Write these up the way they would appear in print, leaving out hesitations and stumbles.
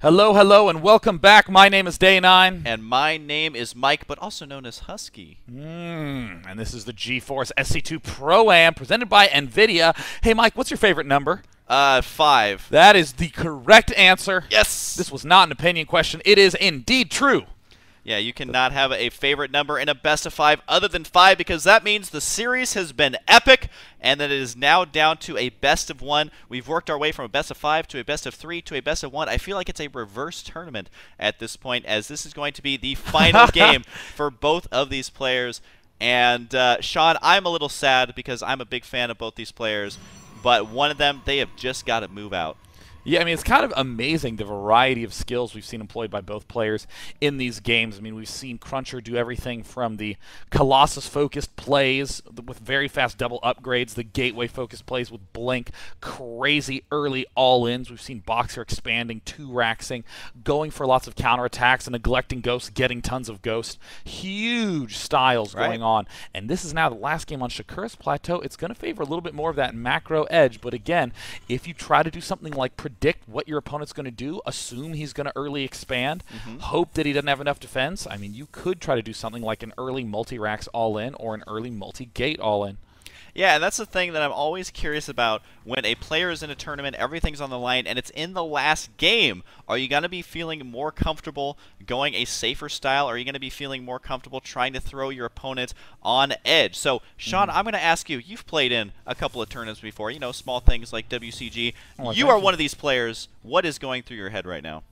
Hello, hello, and welcome back. My name is Day9. And my name is Mike, but also known as Husky. And this is the GeForce SC2 Pro-Am presented by NVIDIA. Hey, Mike, what's your favorite number? 5. That is the correct answer. Yes! This was not an opinion question. It is indeed true. Yeah, you cannot have a favorite number in a best of 5 other than 5 because that means the series has been epic and that it is now down to a best of 1. We've worked our way from a best of 5 to a best of 3 to a best of 1. I feel like it's a reverse tournament at this point as this is going to be the final game for both of these players. And Sean, I'm a little sad because I'm a big fan of both these players, but one of them, they have just got to move out. Yeah, I mean, it's kind of amazing the variety of skills we've seen employed by both players in these games. I mean, we've seen Cruncher do everything from the Colossus-focused plays with very fast double upgrades, the Gateway-focused plays with Blink, crazy early all-ins. We've seen Boxer expanding, 2-raxing, going for lots of counterattacks, and neglecting Ghosts, getting tons of Ghosts. Huge styles going on. And this is now the last game on Shakura's Plateau. It's going to favor a little bit more of that macro edge, but again, if you try to do something like predict what your opponent's going to do, assume he's going to early expand, hope that he doesn't have enough defense. I mean, you could try to do something like an early multi-racks all-in or an early multi-gate all-in. Yeah, and that's the thing that I'm always curious about when a player is in a tournament, everything's on the line, and it's in the last game. Are you going to be feeling more comfortable going a safer style, or are you going to be feeling more comfortable trying to throw your opponent on edge? So, Sean, I'm going to ask you, you've played in a couple of tournaments before, you know, small things like WCG. You are one of these players. What is going through your head right now?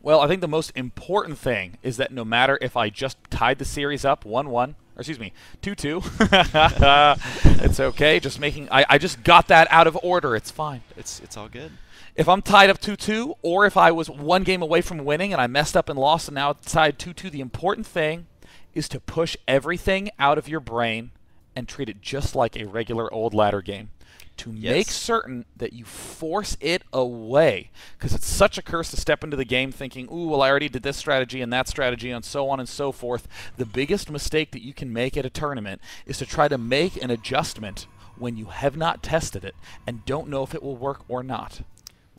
Well, I think the most important thing is that no matter if I just tied the series up 1-1, or excuse me, 2-2, it's okay. Just making, I just got that out of order. It's fine. It's all good. If I'm tied up 2-2, or if I was one game away from winning and I messed up and lost and now it's tied 2-2, the important thing is to push everything out of your brain and treat it just like a regular old ladder game. To make certain that you force it away, because it's such a curse to step into the game thinking, ooh, well, I already did this strategy and that strategy and so on and so forth. The biggest mistake that you can make at a tournament is to try to make an adjustment when you have not tested it and don't know if it will work or not.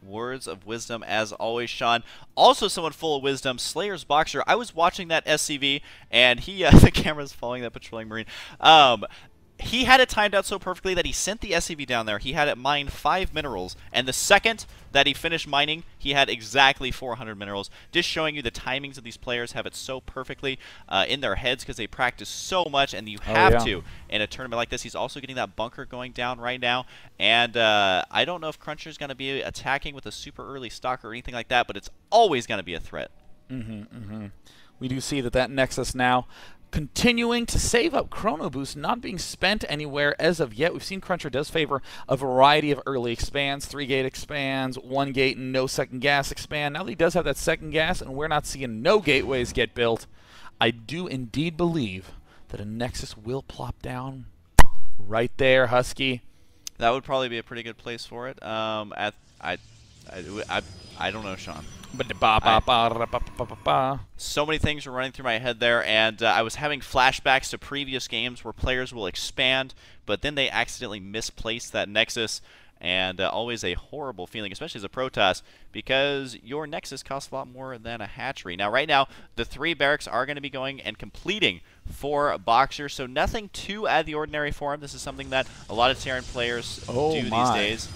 Words of wisdom as always, Sean. Also someone full of wisdom, Slayer's Boxer. I was watching that SCV, and he, the camera's following that patrolling Marine. He had it timed out so perfectly that he sent the SCV down there. He had it mine 5 minerals, and the second that he finished mining, he had exactly 400 minerals. Just showing you the timings of these players have it so perfectly in their heads because they practice so much, and you have to in a tournament like this. He's also getting that bunker going down right now, and I don't know if Cruncher's going to be attacking with a super early stock or anything like that, but it's always going to be a threat. We do see that Nexus now continuing to save up Chrono Boost, not being spent anywhere as of yet. We've seen Cruncher does favor a variety of early expands, 3-gate expands, 1-gate and no second gas expand. Now that he does have that second gas and we're not seeing no gateways get built, I do indeed believe that a Nexus will plop down right there, Husky. That would probably be a pretty good place for it. I don't know, Sean. So many things were running through my head there, and I was having flashbacks to previous games where players will expand, but then they accidentally misplace that Nexus, and always a horrible feeling, especially as a Protoss, because your Nexus costs a lot more than a hatchery. Now, right now, the 3 barracks are going to be going and completing for Boxer, so nothing too out of the ordinary for him. This is something that a lot of Terran players do these days.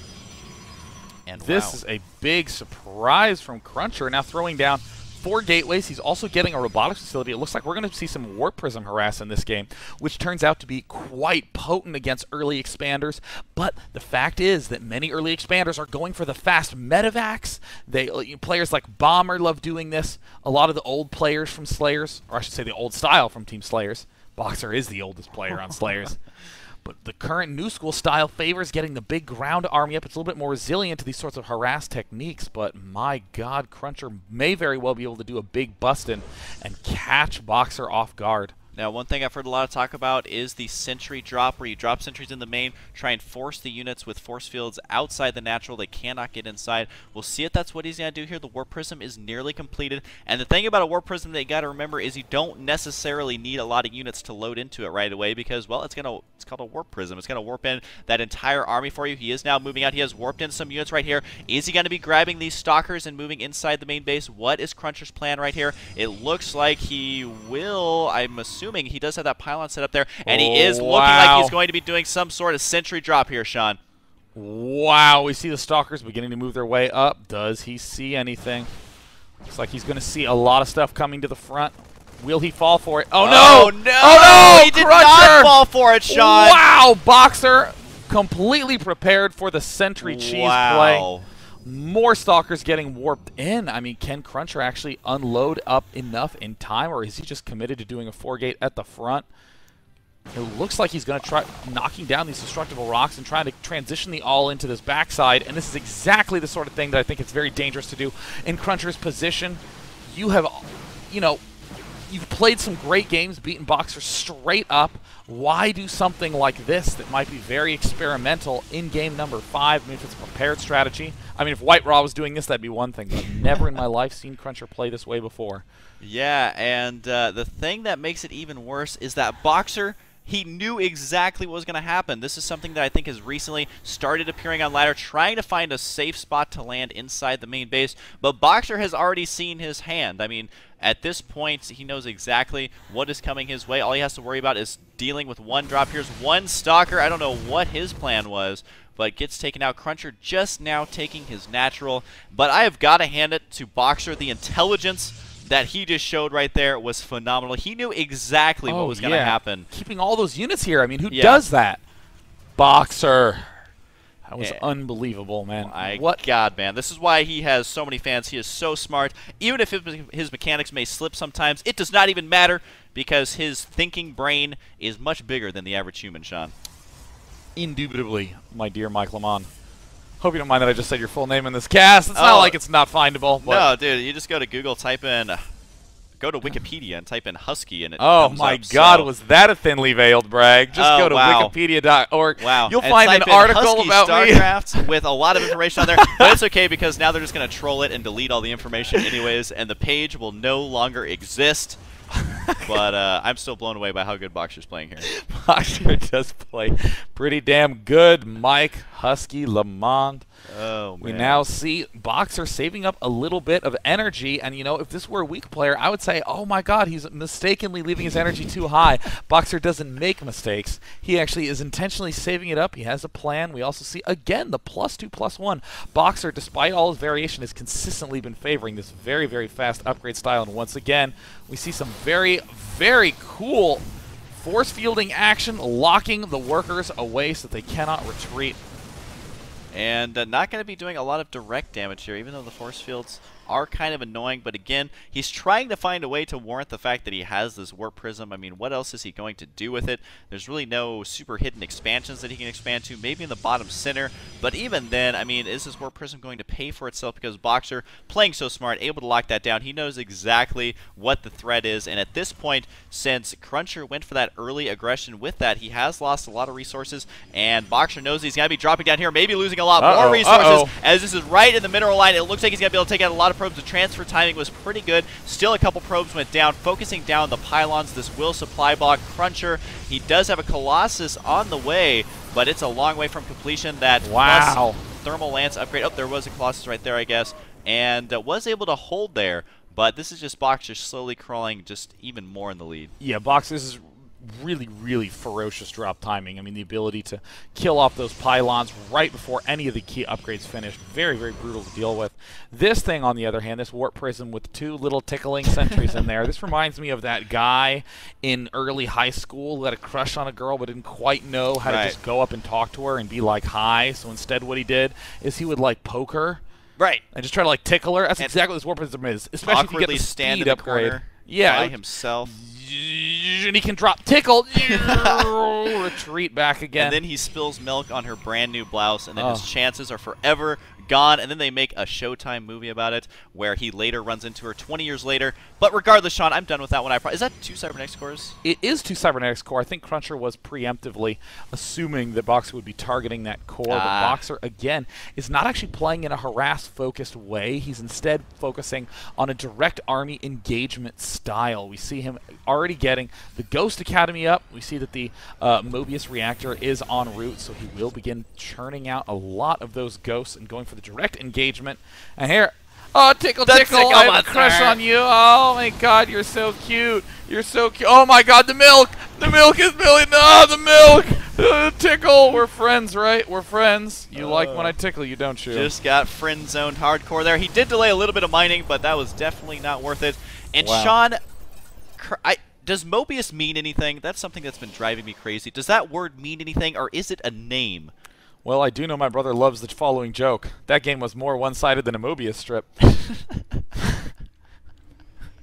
And this is a big surprise from Cruncher. Now throwing down 4 gateways. He's also getting a robotics facility. It looks like we're going to see some Warp Prism harass in this game, which turns out to be quite potent against early expanders. But the fact is that many early expanders are going for the fast medevacs. Players like Bomber love doing this. A lot of the old players from Slayers, or I should say the old style from Team Slayers. Boxer is the oldest player on Slayers. But the current new school style favors getting the big ground army up. It's a little bit more resilient to these sorts of harass techniques, but my God, Cruncher may very well be able to do a big bust-in and catch Boxer off guard. Now, one thing I've heard a lot of talk about is the sentry drop, where you drop sentries in the main, try and force the units with force fields outside the natural. They cannot get inside. We'll see if that's what he's going to do here. The Warp Prism is nearly completed. And the thing about a Warp Prism that you got to remember is you don't necessarily need a lot of units to load into it right away because, well, it's called a Warp Prism. It's going to warp in that entire army for you. He is now moving out. He has warped in some units right here. Is he going to be grabbing these Stalkers and moving inside the main base? What is Cruncher's plan right here? It looks like he will, I'm assuming, he does have that pylon set up there, and he is looking like he's going to be doing some sort of sentry drop here, Sean. Wow, we see the Stalkers beginning to move their way up. Does he see anything? Looks like he's going to see a lot of stuff coming to the front. Will he fall for it? Oh, no! Oh, no! Oh, no! He did not fall for it, Sean! Wow! Boxer completely prepared for the sentry cheese play. More Stalkers getting warped in. I mean, can Cruncher actually unload up enough in time, or is he just committed to doing a 4-gate at the front? It looks like he's going to try knocking down these destructible rocks and trying to transition the all into this backside, and this is exactly the sort of thing that I think it's very dangerous to do in Cruncher's position. You have, you know, you've played some great games, beaten Boxer straight up. Why do something like this that might be very experimental in game number 5? I mean, if it's a prepared strategy. I mean, if White Raw was doing this, that'd be one thing, but I've never in my life seen Cruncher play this way before. Yeah, and the thing that makes it even worse is that Boxer, he knew exactly what was going to happen. This is something that I think has recently started appearing on ladder, trying to find a safe spot to land inside the main base, but Boxer has already seen his hand. I mean, at this point, he knows exactly what is coming his way. All he has to worry about is dealing with one drop. Here's one Stalker. I don't know what his plan was, but gets taken out. Cruncher just now taking his natural. But I have got to hand it to Boxer. The intelligence that he just showed right there was phenomenal. He knew exactly what was going to happen. Keeping all those units here. I mean, who does that? Boxer. That was unbelievable, man. God, man. This is why he has so many fans. He is so smart. Even if his mechanics may slip sometimes, it does not even matter because his thinking brain is much bigger than the average human, Sean. Indubitably, my dear Mike Lamont. Hope you don't mind that I just said your full name in this cast. It's not like it's not findable. But no, dude. You just go to Google, type in... Go to Wikipedia and type in Husky, and it comes my up, God, was that a thinly veiled brag? Just go to wikipedia.org. Wow. You'll find an article about StarCraft with a lot of information on there, but it's okay because now they're just going to troll it and delete all the information anyways, and the page will no longer exist. But I'm still blown away by how good Boxer's playing here. Boxer does play pretty damn good, Mike Husky Lamont. Oh, man. We now see Boxer saving up a little bit of energy, and, you know, if this were a weak player, I would say, oh, my God, he's mistakenly leaving his energy too high. Boxer doesn't make mistakes. He actually is intentionally saving it up. He has a plan. We also see, again, the +2/+1. Boxer, despite all his variation, has consistently been favoring this very, very fast upgrade style, and once again, we see some very, very cool force fielding action, locking the workers away so that they cannot retreat. And not going to be doing a lot of direct damage here, even though the force fields are kind of annoying. But again, he's trying to find a way to warrant the fact that he has this Warp Prism. I mean, what else is he going to do with it? There's really no super hidden expansions that he can expand to, maybe in the bottom center. But even then, I mean, is this Warp Prism going to pay for itself? Because Boxer, playing so smart, able to lock that down. He knows exactly what the threat is. And at this point, since Cruncher went for that early aggression with that, he has lost a lot of resources. And Boxer knows he's going to be dropping down here, maybe losing a lot more resources. As this is right in the mineral line, it looks like he's going to be able to take out a lot of probes. The transfer timing was pretty good. Still a couple probes went down, focusing down the pylons. This will supply block Cruncher. He does have a Colossus on the way, but it's a long way from completion. That plus thermal lance upgrade. Oh, there was a Colossus right there, I guess, and was able to hold there. But this is just Boxer slowly crawling just even more in the lead. Yeah, Boxer is really, really ferocious drop timing. I mean, the ability to kill off those pylons right before any of the key upgrades finish. Very, very brutal to deal with. This thing, on the other hand, this Warp Prism with 2 little tickling sentries in there. This reminds me of that guy in early high school who had a crush on a girl but didn't quite know how to just go up and talk to her and be like, hi. So instead what he did is he would, like, poke her. Right. And just try to, like, tickle her. That's exactly what this Warp Prism is. Especially if you get the speed upgrade. Yeah. By himself. And he can drop tickle, retreat back again. And then he spills milk on her brand new blouse, and then his chances are forever gone, and then they make a Showtime movie about it where he later runs into her 20 years later. But regardless, Sean, I'm done with that one. Is that 2 cybernetics cores? It is 2 cybernetics core. I think Cruncher was preemptively assuming that Boxer would be targeting that core, but Boxer, again, is not actually playing in a harass-focused way. He's instead focusing on a direct army engagement style. We see him already getting the Ghost Academy up. We see that the Mobius reactor is en route, so he will begin churning out a lot of those ghosts and going for the direct engagement. And here, oh, Tickle, I have a crush on you. Oh my God, you're so cute. You're so cute. Oh my God, the milk. The milk is milking. Oh, the milk. Tickle. We're friends, right? We're friends. You like when I tickle you, don't you? Just got friend-zoned hardcore there. He did delay a little bit of mining, but that was definitely not worth it. And Sean, does Mobius mean anything? That's something that's been driving me crazy. Does that word mean anything, or is it a name? Well, I do know my brother loves the following joke. That game was more one-sided than a Mobius strip.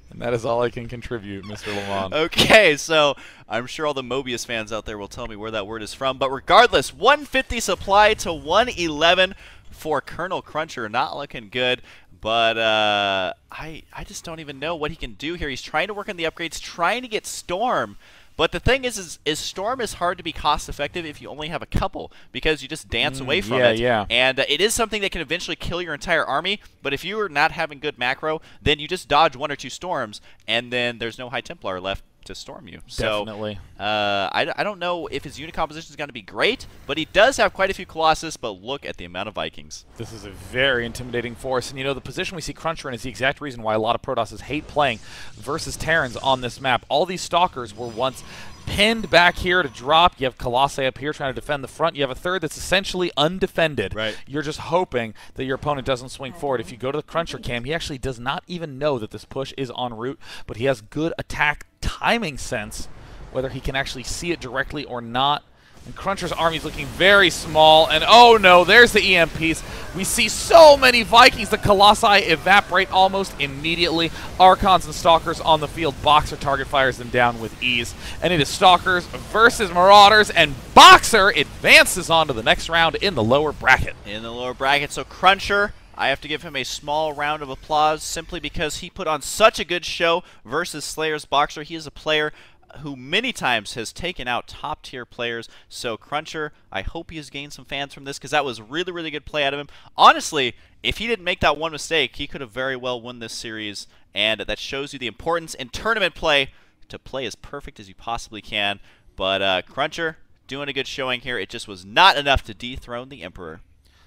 And that is all I can contribute, Mr. Lamont. Okay, so I'm sure all the Mobius fans out there will tell me where that word is from. But regardless, 150 supply to 111 for Colonel Cruncher. Not looking good. But I just don't even know what he can do here. He's trying to work on the upgrades, trying to get Storm. But the thing is Storm is hard to be cost-effective if you only have a couple, because you just dance away from it. Yeah. And it is something that can eventually kill your entire army, but if you are not having good macro, then you just dodge 1 or 2 Storms, and then there's no High Templar left to storm you. Definitely. So, I don't know if his unit composition is going to be great, but he does have quite a few Colossus, but look at the amount of Vikings. This is a very intimidating force, and you know, the position we see Cruncher in is the exact reason why a lot of Protosses hate playing versus Terrans on this map. All these Stalkers were once pinned back here to drop. You have Colossi up here trying to defend the front. You have a third that's essentially undefended. Right. You're just hoping that your opponent doesn't swing forward. If you go to the Cruncher cam, he actually does not even know that this push is en route, but he has good attack timing sense, whether he can actually see it directly or not. And Cruncher's army is looking very small, and oh no, there's the EMPs. We see so many Vikings. The Colossi evaporate almost immediately. Archons and Stalkers on the field. Boxer target fires them down with ease. And it is Stalkers versus Marauders, and Boxer advances on to the next round in the lower bracket. In the lower bracket, so Cruncher, I have to give him a small round of applause simply because he put on such a good show versus Slayer's Boxer. He is a player who many times has taken out top-tier players. So Cruncher, I hope he has gained some fans from this, because that was really, really good play out of him. Honestly, if he didn't make that one mistake, he could have very well won this series, and that shows you the importance in tournament play to play as perfect as you possibly can. But Cruncher doing a good showing here. It just was not enough to dethrone the Emperor.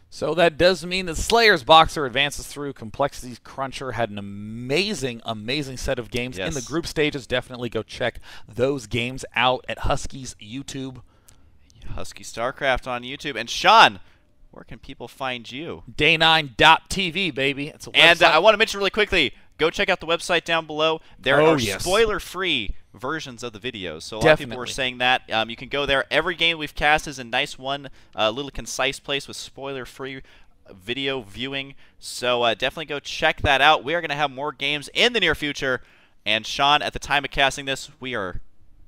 So that does mean that Slayer's Boxer advances through. Complexity's Cruncher had an amazing, amazing set of games in the group stages. Definitely go check those games out at Husky's YouTube. HuskyStarcraft on YouTube. And Sean, where can people find you? Day9.tv, baby. It's a website. And I want to mention really quickly, go check out the website down below. There are spoiler-free versions of the videos. So a lot of people were saying that. You can go there. Every game we've cast is a nice one, little concise place with spoiler-free video viewing. So definitely go check that out. We are going to have more games in the near future. And Sean, at the time of casting this, we are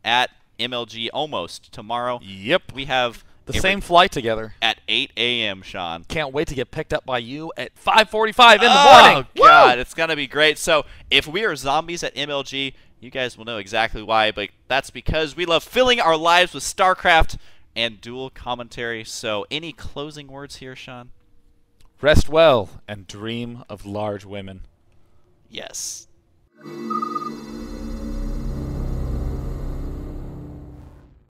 at MLG almost tomorrow. Yep. We have the same flight together at 8 a.m., Sean. Can't wait to get picked up by you at 5:45 in the morning. Oh, God, it's going to be great. So if we are zombies at MLG, you guys will know exactly why, but that's because we love filling our lives with StarCraft and dual commentary. So any closing words here, Sean? Rest well and dream of large women. Yes.